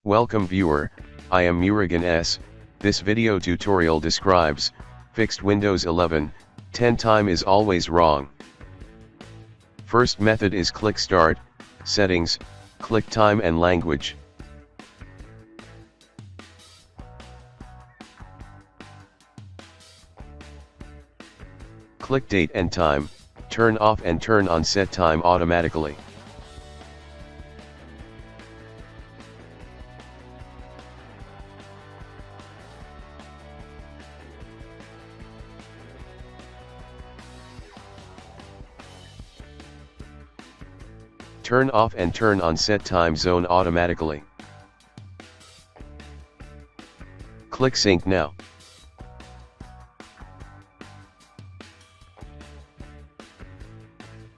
Welcome viewer, I am Murugan S. This video tutorial describes, fixed Windows 11, 10 time is always wrong. First method is click Start, Settings, click Time and Language. Click Date and Time, turn off and turn on set time automatically. Turn off and turn on set time zone automatically. Click Sync now.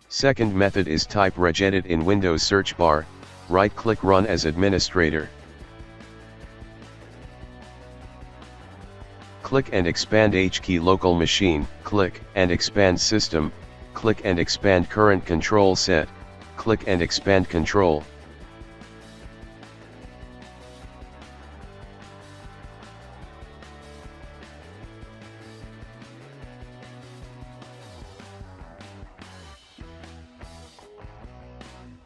Second method is type regedit in Windows search bar, right-click Run as administrator. Click and expand H-key local machine, click and expand system, click and expand current control set, click and expand control.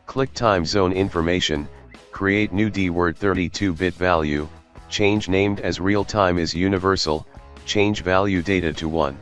Click time zone information, create new DWORD 32-bit value, change named as real time is universal, change value data to 1.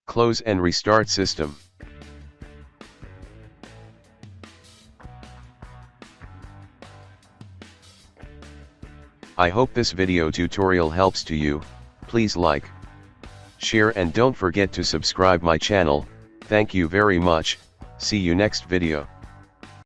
Close and restart system. I hope this video tutorial helps to you. Please like, share and don't forget to subscribe my channel. Thank you very much. See you next video.